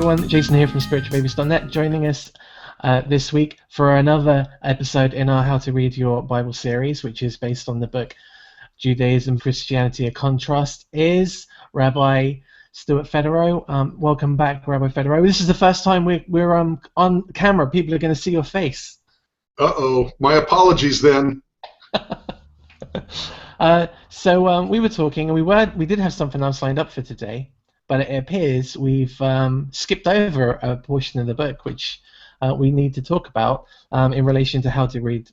everyone, Jason here from Spiritualbabies.net, joining us this week for another episode in our How to Read Your Bible series, which is based on the book Judaism and Christianity, A Contrast, is Rabbi Stuart Federow. Welcome back, Rabbi Federow. This is the first time we're on camera. People are going to see your face. Uh-oh. My apologies then. So we were talking, and we did have something else lined up for today, but it appears we've skipped over a portion of the book which we need to talk about in relation to how to read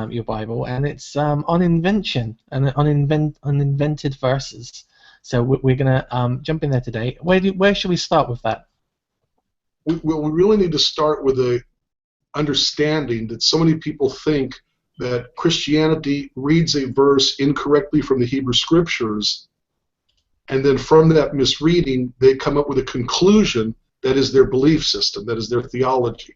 your Bible, and it's on invention and on invented verses. So we're going to jump in there today. Where should we start with that? We really need to start with the understanding that so many people think that Christianity reads a verse incorrectly from the Hebrew Scriptures, and then from that misreading, they come up with a conclusion that is their belief system, that is their theology.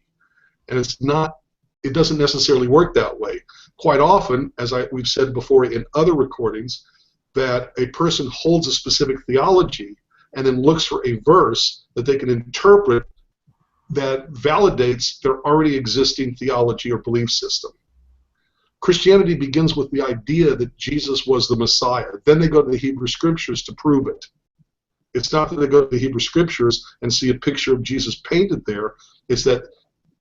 And it's not, it doesn't necessarily work that way. Quite often, as we've said before in other recordings, that a person holds a specific theology and then looks for a verse that they can interpret that validates their already existing theology or belief system. Christianity begins with the idea that Jesus was the Messiah. Then they go to the Hebrew Scriptures to prove it. It's not that they go to the Hebrew Scriptures and see a picture of Jesus painted there. It's that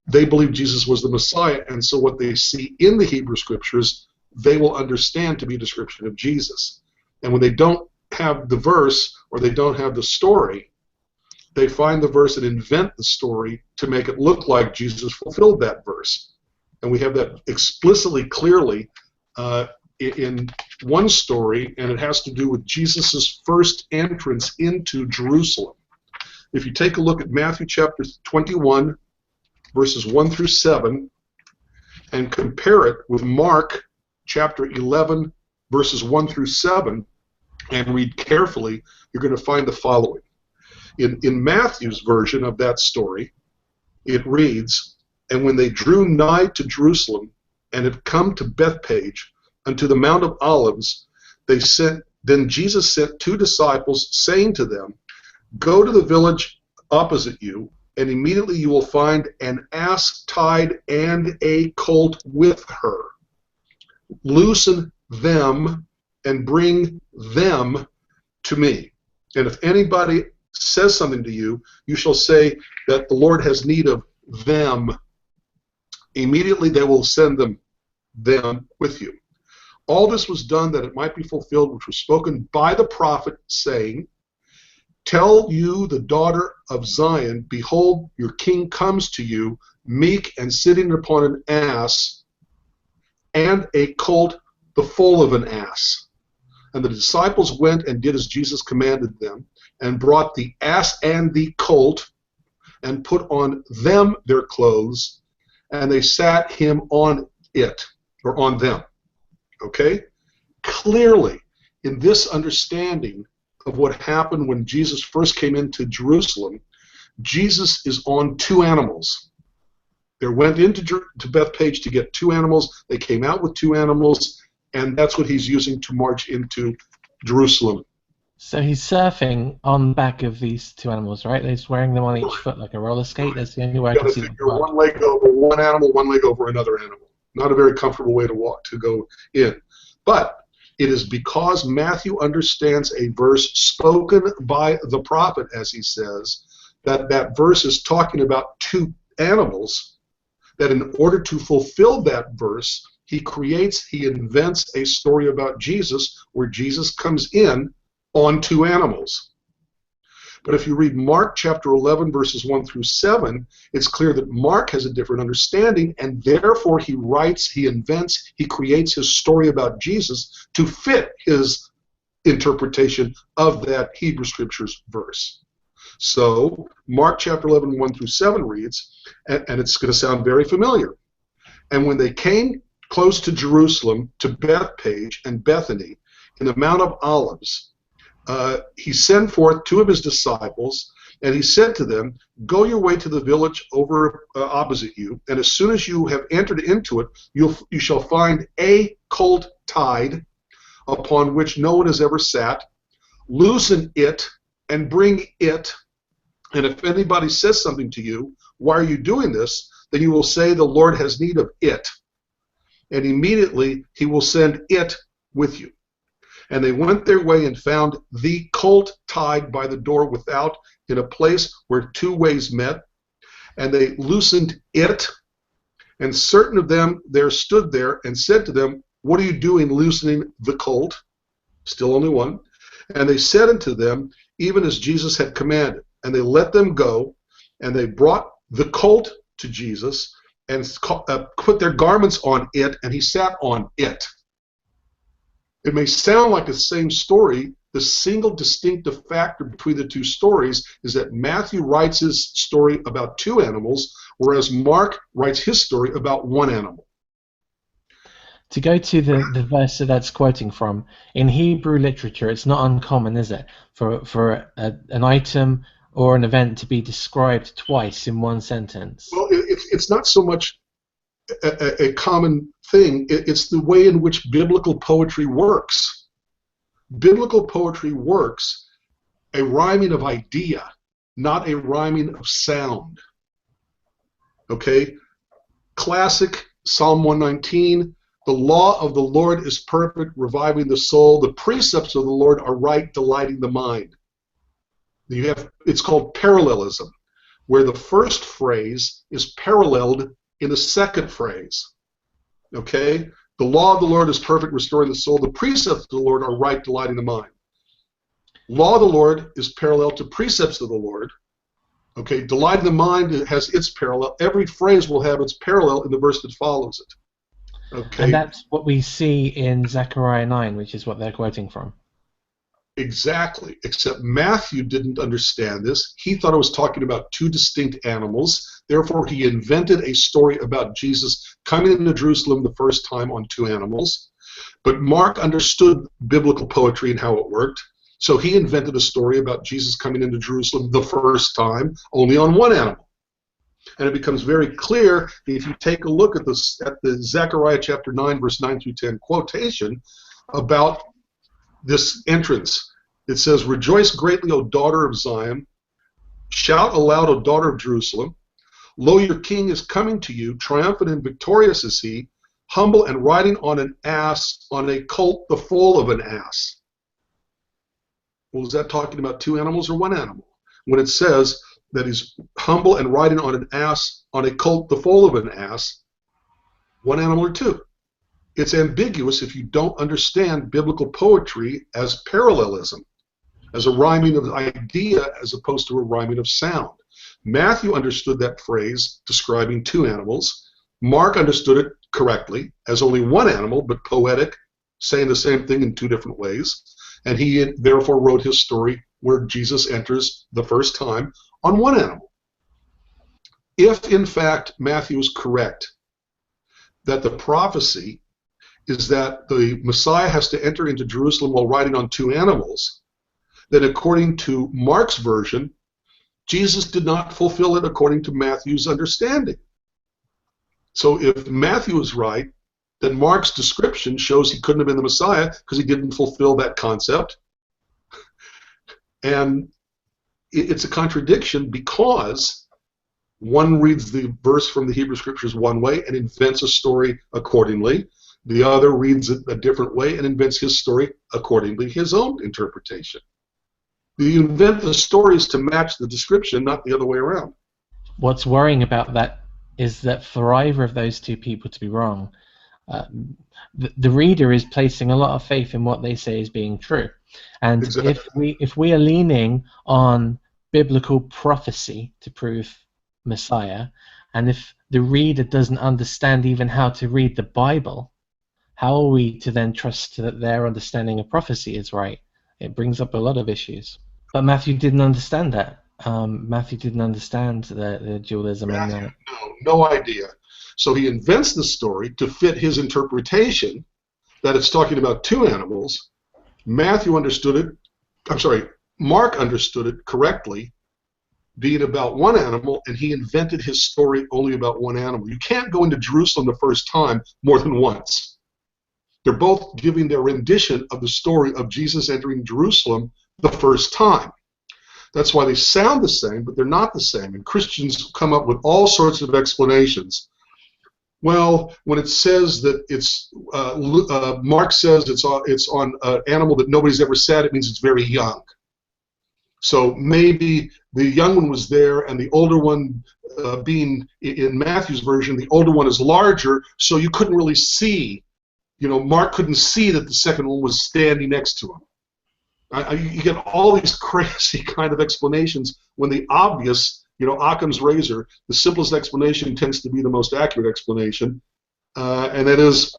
they believe Jesus was the Messiah, and so what they see in the Hebrew Scriptures, they will understand to be a description of Jesus. And when they don't have the verse or they don't have the story, they find the verse and invent the story to make it look like Jesus fulfilled that verse. And we have that explicitly, clearly in one story, and it has to do with Jesus' first entrance into Jerusalem. If you take a look at Matthew chapter 21, verses 1 through 7, and compare it with Mark chapter 11, verses 1 through 7, and read carefully, you're going to find the following. In Matthew's version of that story, it reads, "And when they drew nigh to Jerusalem, and had come to Bethpage, unto the Mount of Olives, then Jesus sent two disciples, saying to them, Go to the village opposite you, and immediately you will find an ass tied and a colt with her. Loosen them and bring them to me. And if anybody says something to you, you shall say that the Lord has need of them. Immediately they will send them with you. All this was done that it might be fulfilled, which was spoken by the prophet, saying, Tell you the daughter of Zion, behold, your king comes to you, meek and sitting upon an ass, and a colt, the foal of an ass. And the disciples went and did as Jesus commanded them, and brought the ass and the colt, and put on them their clothes, and they sat him on it, or on them. Okay? Clearly, in this understanding of what happened when Jesus first came into Jerusalem, Jesus is on two animals. They went into Bethpage to get two animals. They came out with two animals, and that's what he's using to march into Jerusalem. So he's surfing on the back of these two animals, right? He's wearing them on each foot like a roller skate. That's the only way I can see them. One leg over one animal, one leg over another animal. Not a very comfortable way to walk, to go in. But it is because Matthew understands a verse spoken by the prophet, as he says, that that verse is talking about two animals, that in order to fulfill that verse, he invents a story about Jesus where Jesus comes in on two animals. But if you read Mark chapter 11, verses 1 through 7, it's clear that Mark has a different understanding, and therefore he writes, he invents, he creates his story about Jesus to fit his interpretation of that Hebrew Scriptures verse. So Mark chapter 11, 1 through 7 reads, and it's going to sound very familiar. And when they came close to Jerusalem, to Bethpage and Bethany, in the Mount of Olives, he sent forth two of his disciples, and he said to them, Go your way to the village over opposite you, and as soon as you have entered into it, you shall find a colt tied, upon which no one has ever sat. Loosen it and bring it And if anybody says something to you, why are you doing this? Then you will say, the Lord has need of it. And immediately he will send it with you. And they went their way and found the colt tied by the door without, in a place where two ways met. And they loosened it. And certain of them there stood there and said to them, what are you doing loosening the colt? Still only one. And they said unto them, even as Jesus had commanded. And they let them go, and they brought the colt to Jesus and put their garments on it, and he sat on it. It may sound like the same story. The single distinctive factor between the two stories is that Matthew writes his story about two animals, whereas Mark writes his story about one animal. To go to the verse that that's quoting from, in Hebrew literature, it's not uncommon, is it, for an item or an event to be described twice in one sentence? Well, it's not so much a common thing. It's the way in which biblical poetry works. Biblical poetry works a rhyming of idea, not a rhyming of sound. Okay? Classic Psalm 119, the law of the Lord is perfect, reviving the soul. The precepts of the Lord are right, delighting the mind. It's called parallelism, where the first phrase is paralleled in the second phrase. Okay? The law of the Lord is perfect, restoring the soul. The precepts of the Lord are right, delighting the mind. Law of the Lord is parallel to precepts of the Lord. Okay? Delighting the mind has its parallel. Every phrase will have its parallel in the verse that follows it. Okay? And that's what we see in Zechariah 9, which is what they're quoting from. Exactly, except Matthew didn't understand this. He thought it was talking about two distinct animals. Therefore, he invented a story about Jesus coming into Jerusalem the first time on two animals. But Mark understood biblical poetry and how it worked, so he invented a story about Jesus coming into Jerusalem the first time only on one animal. And it becomes very clear if you take a look at the Zechariah chapter 9, verse 9 through 10 quotation about this entrance. It says, rejoice greatly, O daughter of Zion. Shout aloud, O daughter of Jerusalem. Lo, your king is coming to you. Triumphant and victorious is he, humble and riding on an ass, on a colt, the foal of an ass. Well, is that talking about two animals or one animal? When it says that he's humble and riding on an ass, on a colt, the foal of an ass, one animal or two? It's ambiguous if you don't understand biblical poetry as parallelism, as a rhyming of idea as opposed to a rhyming of sound. Matthew understood that phrase describing two animals. Mark understood it correctly as only one animal, but poetic, saying the same thing in two different ways. And he therefore wrote his story where Jesus enters the first time on one animal. If, in fact, Matthew is correct that the prophecy is that the Messiah has to enter into Jerusalem while riding on two animals, then according to Mark's version, Jesus did not fulfill it according to Matthew's understanding. So if Matthew is right, then Mark's description shows he couldn't have been the Messiah because he didn't fulfill that concept. And it's a contradiction because one reads the verse from the Hebrew Scriptures one way and invents a story accordingly. The other reads it a different way and invents his story accordingly, his own interpretation. You invent the stories to match the description, not the other way around. What's worrying about that is that for either of those two people to be wrong, the reader is placing a lot of faith in what they say is being true. And exactly. if we are leaning on biblical prophecy to prove Messiah, and if the reader doesn't understand even how to read the Bible, how are we to then trust that their understanding of prophecy is right? It brings up a lot of issues. But Matthew didn't understand that. Matthew didn't understand the dualism. Matthew, no idea. So he invents the story to fit his interpretation that it's talking about two animals. Matthew understood it. I'm sorry, Mark understood it correctly, being about one animal, and he invented his story only about one animal. You can't go into Jerusalem the first time more than once. They're both giving their rendition of the story of Jesus entering Jerusalem the first time. That's why they sound the same, but they're not the same. And Christians come up with all sorts of explanations. Well, when it says that it's, Mark says it's on an animal that nobody's ever said, it means it's very young. So maybe the young one was there, and the older one, being in Matthew's version, the older one is larger, so you couldn't really see. Mark couldn't see that the second one was standing next to him. You get all these crazy kind of explanations when the obvious, Occam's razor, the simplest explanation tends to be the most accurate explanation, and that is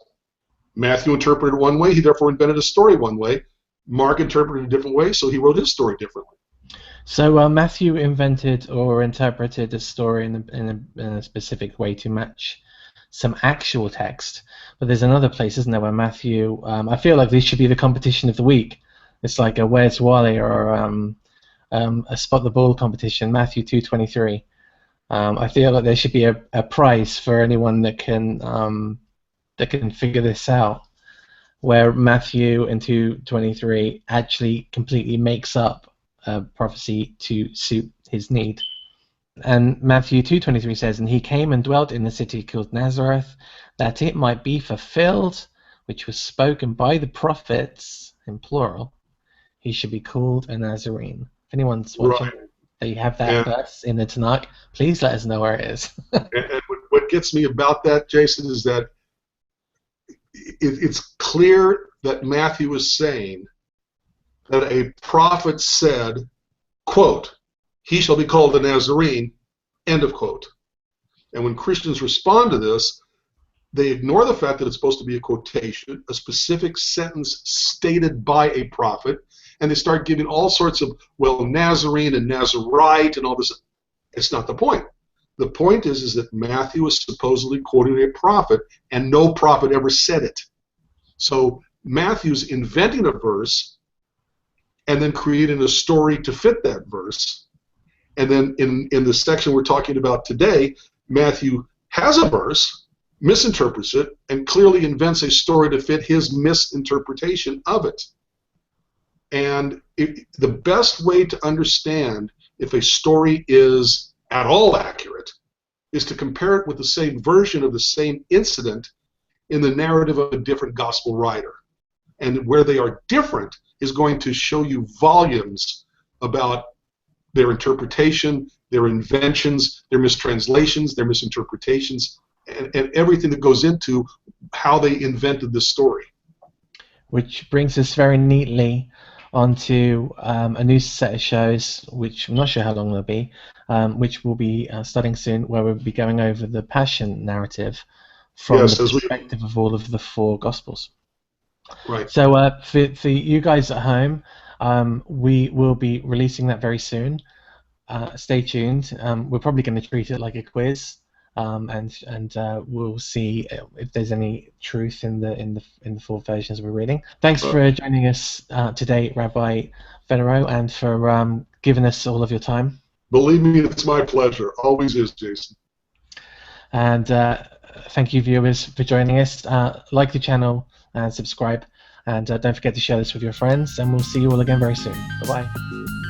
Matthew interpreted one way, he therefore invented a story one way. Mark interpreted a different way, so he wrote his story differently. So Matthew invented or interpreted a story in a specific way to match some actual text, but there's another place, isn't there, where Matthew, I feel like this should be the competition of the week. It's like a Where's Wally or a Spot the Ball competition, Matthew 2:23. I feel like there should be a prize for anyone that can figure this out, where Matthew in 2:23 actually completely makes up a prophecy to suit his need. And Matthew 2:23 says, "And he came and dwelt in the city called Nazareth, that it might be fulfilled, which was spoken by the prophets," in plural, "he should be called a Nazarene." If anyone's watching, that you have that verse in the Tanakh, please let us know where it is. And what gets me about that, Jason, is that it's clear that Matthew is saying that a prophet said, quote, "He shall be called a Nazarene," end of quote. And when Christians respond to this, they ignore the fact that it's supposed to be a quotation, a specific sentence stated by a prophet, and they start giving all sorts of, well, Nazarene and Nazarite and all this. It's not the point. The point is that Matthew is supposedly quoting a prophet, and no prophet ever said it. So Matthew's inventing a verse and then creating a story to fit that verse. And then in the section we're talking about today, Matthew has a verse, misinterprets it, and clearly invents a story to fit his misinterpretation of it. And the best way to understand if a story is at all accurate is to compare it with the same version of the same incident in the narrative of a different gospel writer. And where they are different is going to show you volumes about their interpretation, their inventions, their mistranslations, their misinterpretations, and everything that goes into how they invented this story. Which brings us very neatly onto a new set of shows, which I'm not sure how long they'll be, which will be starting soon, where we'll be going over the Passion narrative from the perspective of all of the four Gospels. Right. So for you guys at home, we will be releasing that very soon. Stay tuned. We're probably going to treat it like a quiz, and we'll see if there's any truth in the full versions we're reading. Thanks for joining us today, Rabbi Federow, and for giving us all of your time. Believe me, it's my pleasure. Always is, Jason. And thank you, viewers, for joining us. Like the channel and subscribe, and don't forget to share this with your friends, and we'll see you all again very soon. Bye-bye.